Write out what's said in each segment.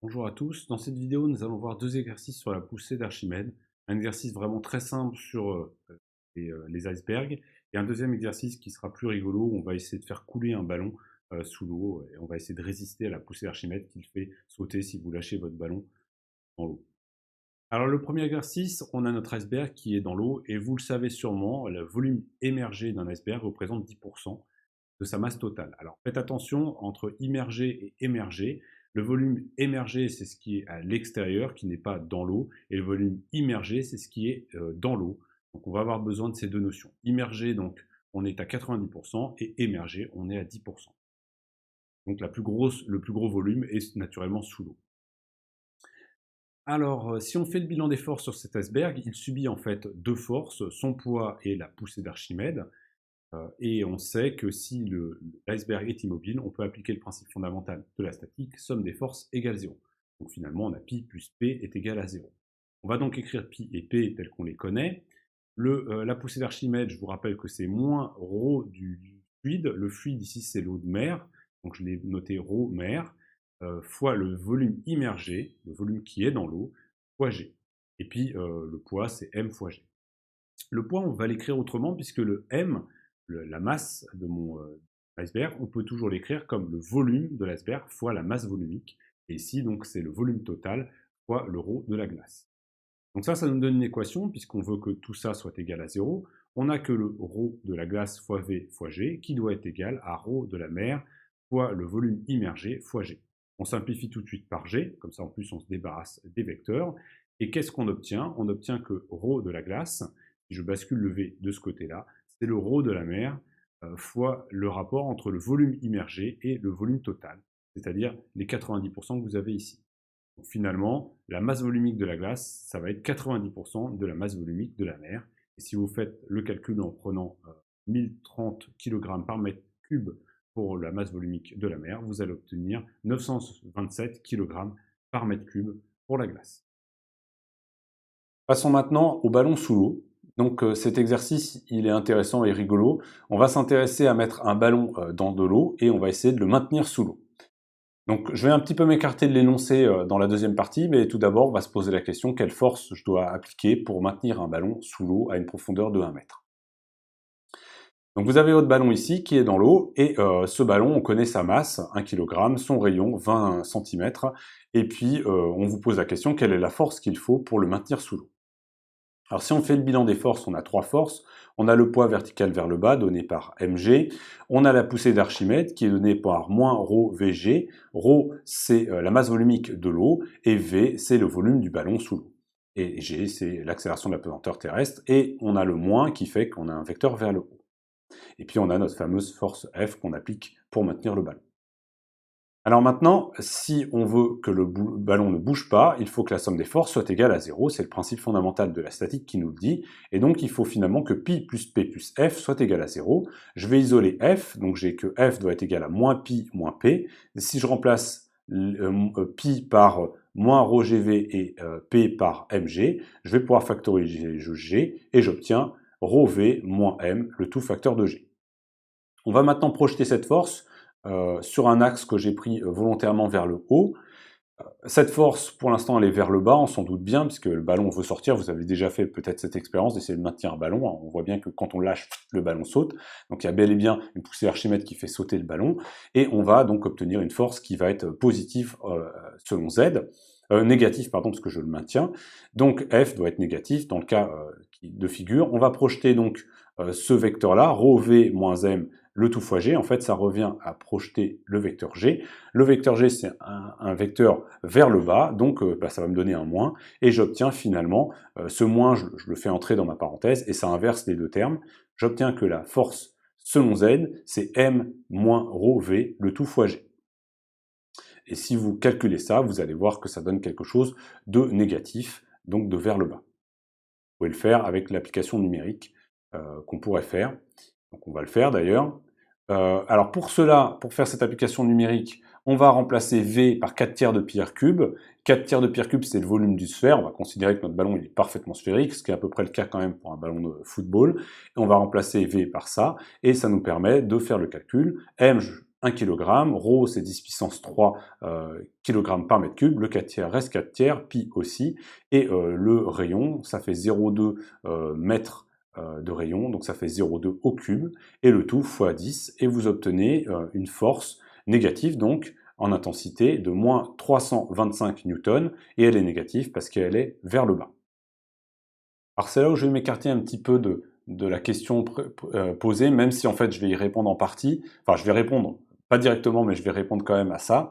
Bonjour à tous, dans cette vidéo nous allons voir deux exercices sur la poussée d'Archimède. Un exercice vraiment très simple sur les icebergs et un deuxième exercice qui sera plus rigolo où on va essayer de faire couler un ballon sous l'eau et on va essayer de résister à la poussée d'Archimède qui le fait sauter si vous lâchez votre ballon dans l'eau. Alors le premier exercice, on a notre iceberg qui est dans l'eau et vous le savez sûrement, le volume émergé d'un iceberg représente 10% de sa masse totale. Alors faites attention entre immergé et émergé. Le volume émergé, c'est ce qui est à l'extérieur, qui n'est pas dans l'eau, et le volume immergé, c'est ce qui est dans l'eau. Donc on va avoir besoin de ces deux notions. Immergé, donc on est à 90%, et émergé, on est à 10%. Donc le plus gros volume est naturellement sous l'eau. Alors, si on fait le bilan des forces sur cet iceberg, il subit en fait deux forces, son poids et la poussée d'Archimède. Et on sait que si l'iceberg est immobile, on peut appliquer le principe fondamental de la statique, somme des forces égale 0. Donc finalement, on a pi plus p est égal à 0. On va donc écrire pi et p tels qu'on les connaît. La poussée d'Archimède, je vous rappelle que c'est moins ρ du fluide. Le fluide ici, c'est l'eau de mer. Donc je l'ai noté ρ mer, fois le volume immergé, le volume qui est dans l'eau, fois g. Et puis le poids, c'est m fois g. Le poids, on va l'écrire autrement puisque le m, la masse de mon iceberg, on peut toujours l'écrire comme le volume de l'iceberg fois la masse volumique. Et ici, donc, c'est le volume total fois le ρ de la glace. Donc ça nous donne une équation, puisqu'on veut que tout ça soit égal à 0. On n'a que le ρ de la glace fois V fois G, qui doit être égal à ρ de la mer fois le volume immergé fois G. On simplifie tout de suite par G, comme ça en plus on se débarrasse des vecteurs. Et qu'est-ce qu'on obtient? On obtient que ρ de la glace, si je bascule le V de ce côté-là, c'est le ρ de la mer fois le rapport entre le volume immergé et le volume total, c'est-à-dire les 90% que vous avez ici. Donc finalement, la masse volumique de la glace, ça va être 90% de la masse volumique de la mer. Et si vous faites le calcul en prenant 1030 kg par mètre cube pour la masse volumique de la mer, vous allez obtenir 927 kg par mètre cube pour la glace. Passons maintenant au ballon sous l'eau. Donc cet exercice, il est intéressant et rigolo. On va s'intéresser à mettre un ballon dans de l'eau et on va essayer de le maintenir sous l'eau. Donc je vais un petit peu m'écarter de l'énoncé dans la deuxième partie, mais tout d'abord on va se poser la question quelle force je dois appliquer pour maintenir un ballon sous l'eau à une profondeur de 1 mètre. Donc vous avez votre ballon ici qui est dans l'eau, et ce ballon on connaît sa masse, 1 kg, son rayon 20 cm, et puis on vous pose la question quelle est la force qu'il faut pour le maintenir sous l'eau. Alors si on fait le bilan des forces, on a trois forces. On a le poids vertical vers le bas donné par mg, on a la poussée d'Archimède qui est donnée par moins ρ vg. Ρ c'est la masse volumique de l'eau et v c'est le volume du ballon sous l'eau. Et g c'est l'accélération de la pesanteur terrestre, et on a le moins qui fait qu'on a un vecteur vers le haut. Et puis on a notre fameuse force F qu'on applique pour maintenir le ballon. Alors maintenant, si on veut que le ballon ne bouge pas, il faut que la somme des forces soit égale à 0, c'est le principe fondamental de la statique qui nous le dit, et donc il faut finalement que pi plus p plus f soit égal à 0. Je vais isoler f, donc j'ai que f doit être égal à moins pi moins p. Si je remplace pi par moins ρgv et p par mg, je vais pouvoir factoriser g, et j'obtiens ρv moins m, le tout facteur de g. On va maintenant projeter cette force sur un axe que j'ai pris volontairement vers le haut. Cette force, pour l'instant, elle est vers le bas, on s'en doute bien, puisque le ballon veut sortir. Vous avez déjà fait peut-être cette expérience d'essayer de maintenir un ballon. On voit bien que quand on lâche, le ballon saute. Donc il y a bel et bien une poussée Archimède qui fait sauter le ballon. Et on va donc obtenir une force qui va être positive selon Z. Négatif, pardon, parce que je le maintiens. Donc F doit être négatif dans le cas de figure. On va projeter donc ce vecteur-là, ρv moins m, le tout fois g. En fait, ça revient à projeter le vecteur g. Le vecteur g, c'est un vecteur vers le bas, donc ça va me donner un moins, et j'obtiens finalement, ce moins, je le fais entrer dans ma parenthèse, et ça inverse les deux termes. J'obtiens que la force selon z, c'est m moins ρv, le tout fois g. Et si vous calculez ça, vous allez voir que ça donne quelque chose de négatif, donc de vers le bas. Vous pouvez le faire avec l'application numérique qu'on pourrait faire. Donc on va le faire d'ailleurs. Alors pour cela, pour faire cette application numérique, on va remplacer V par 4 tiers de pi r cube. 4 tiers de pi r cube, c'est le volume du sphère. On va considérer que notre ballon il est parfaitement sphérique, ce qui est à peu près le cas quand même pour un ballon de football. Et on va remplacer V par ça, et ça nous permet de faire le calcul. M, 1 kg, ρ c'est 10 puissance 3 kg par mètre cube, le 4 tiers reste 4 tiers, pi aussi, et le rayon, ça fait 0,2 mètres de rayon, donc ça fait 0,2 au cube, et le tout fois 10, et vous obtenez une force négative, donc en intensité, de moins 325 newtons, et elle est négative parce qu'elle est vers le bas. Alors c'est là où je vais m'écarter un petit peu de la question posée, même si en fait je vais y répondre en partie, enfin je vais répondre, pas directement, mais je vais répondre quand même à ça.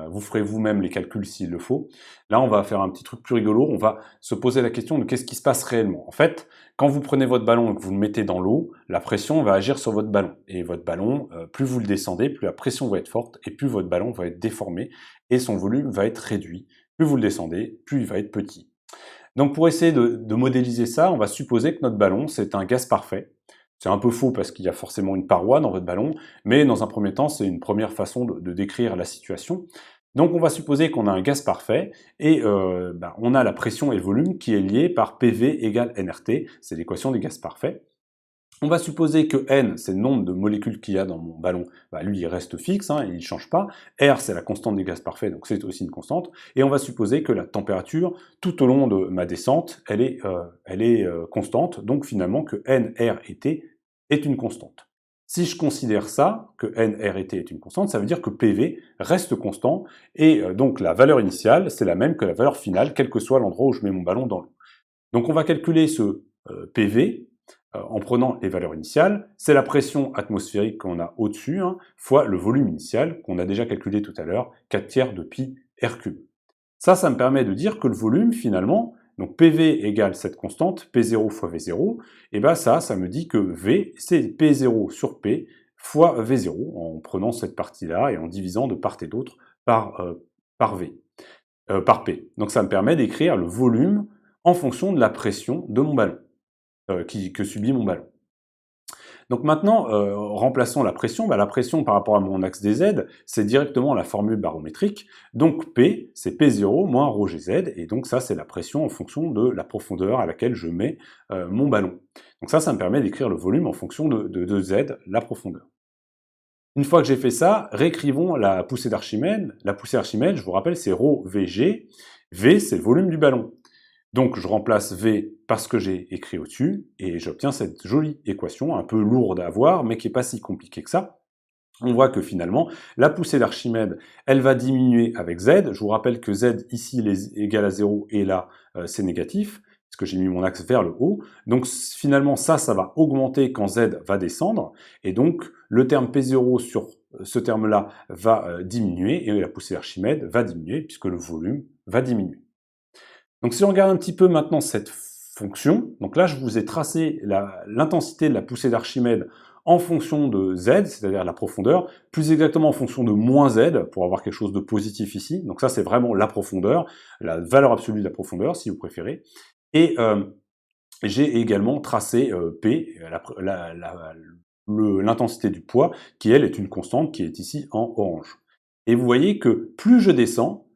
Vous ferez vous-même les calculs s'il le faut. Là, on va faire un petit truc plus rigolo, on va se poser la question de qu'est-ce qui se passe réellement. En fait, quand vous prenez votre ballon et que vous le mettez dans l'eau, la pression va agir sur votre ballon. Et votre ballon, plus vous le descendez, plus la pression va être forte, et plus votre ballon va être déformé, et son volume va être réduit. Plus vous le descendez, plus il va être petit. Donc pour essayer de modéliser ça, on va supposer que notre ballon, c'est un gaz parfait. C'est un peu faux parce qu'il y a forcément une paroi dans votre ballon, mais dans un premier temps, c'est une première façon de décrire la situation. Donc on va supposer qu'on a un gaz parfait et on a la pression et le volume qui est lié par PV égale nRT, c'est l'équation des gaz parfaits. On va supposer que N, c'est le nombre de molécules qu'il y a dans mon ballon, lui il reste fixe, il ne change pas. R, c'est la constante des gaz parfaits, donc c'est aussi une constante. Et on va supposer que la température, tout au long de ma descente, elle est constante, donc finalement que N, R et T est une constante. Si je considère ça, que N, R et T est une constante, ça veut dire que PV reste constant, et donc la valeur initiale, c'est la même que la valeur finale, quel que soit l'endroit où je mets mon ballon dans l'eau. Donc on va calculer ce PV, en prenant les valeurs initiales, c'est la pression atmosphérique qu'on a au-dessus, fois le volume initial, qu'on a déjà calculé tout à l'heure, 4 tiers de pi r cube. Ça me permet de dire que le volume, finalement, donc PV égale cette constante, P0 fois V0, et ça me dit que V, c'est P0 sur P fois V0, en prenant cette partie-là et en divisant de part et d'autre par P. Donc ça me permet d'écrire le volume en fonction de la pression de mon ballon. Que subit mon ballon. Donc maintenant, remplaçons la pression. La pression par rapport à mon axe dz, c'est directement la formule barométrique. Donc P, c'est P0 moins ρgz, et donc ça, c'est la pression en fonction de la profondeur à laquelle je mets mon ballon. Donc ça me permet d'écrire le volume en fonction de z, la profondeur. Une fois que j'ai fait ça, réécrivons la poussée d'Archimède. La poussée d'Archimède, je vous rappelle, c'est ρvg. V, c'est le volume du ballon. Donc je remplace V parce que j'ai écrit au-dessus, et j'obtiens cette jolie équation, un peu lourde à voir, mais qui n'est pas si compliquée que ça. On voit que finalement, la poussée d'Archimède, elle va diminuer avec Z. Je vous rappelle que Z, ici, est égal à 0, et là, c'est négatif, parce que j'ai mis mon axe vers le haut. Donc finalement, ça va augmenter quand Z va descendre, et donc le terme P0 sur ce terme-là va diminuer, et la poussée d'Archimède va diminuer, puisque le volume va diminuer. Donc si on regarde un petit peu maintenant cette fonction, donc là je vous ai tracé l'intensité de la poussée d'Archimède en fonction de z, c'est-à-dire la profondeur, plus exactement en fonction de moins z, pour avoir quelque chose de positif ici. Donc ça c'est vraiment la profondeur, la valeur absolue de la profondeur si vous préférez. Et j'ai également tracé P, l'intensité du poids, qui elle est une constante qui est ici en orange. Et vous voyez que plus je descends,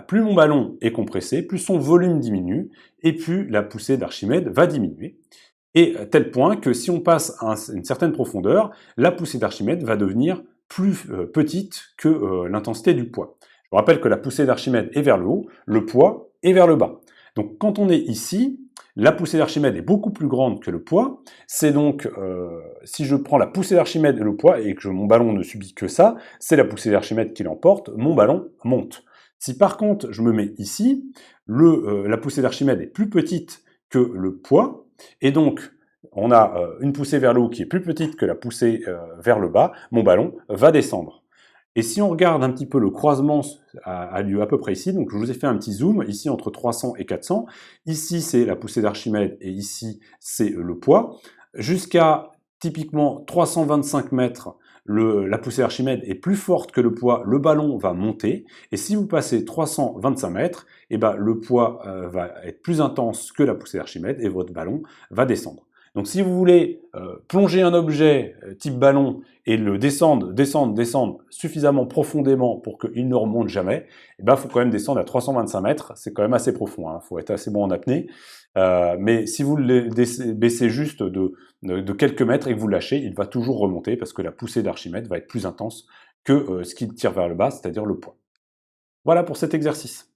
plus mon ballon est compressé, plus son volume diminue, et plus la poussée d'Archimède va diminuer. Et à tel point que si on passe à une certaine profondeur, la poussée d'Archimède va devenir plus petite que l'intensité du poids. Je vous rappelle que la poussée d'Archimède est vers le haut, le poids est vers le bas. Donc quand on est ici, la poussée d'Archimède est beaucoup plus grande que le poids. C'est donc, si je prends la poussée d'Archimède et le poids, et que mon ballon ne subit que ça, c'est la poussée d'Archimède qui l'emporte, mon ballon monte. Si par contre je me mets ici, la poussée d'Archimède est plus petite que le poids, et donc on a une poussée vers le haut qui est plus petite que la poussée vers le bas, mon ballon va descendre. Et si on regarde un petit peu le croisement a lieu à peu près ici, donc je vous ai fait un petit zoom, ici entre 300 et 400, ici c'est la poussée d'Archimède et ici c'est le poids, jusqu'à typiquement 325 mètres, la poussée d'Archimède est plus forte que le poids, le ballon va monter, et si vous passez 325 mètres, le poids va être plus intense que la poussée d'Archimède, et votre ballon va descendre. Donc si vous voulez plonger un objet type ballon et le descendre suffisamment profondément pour qu'il ne remonte jamais, il faut quand même descendre à 325 mètres, c'est quand même assez profond, il faut être assez bon en apnée. Mais si vous le baissez juste de quelques mètres et que vous le lâchez, il va toujours remonter parce que la poussée d'Archimède va être plus intense que ce qui tire vers le bas, c'est-à-dire le poids. Voilà pour cet exercice.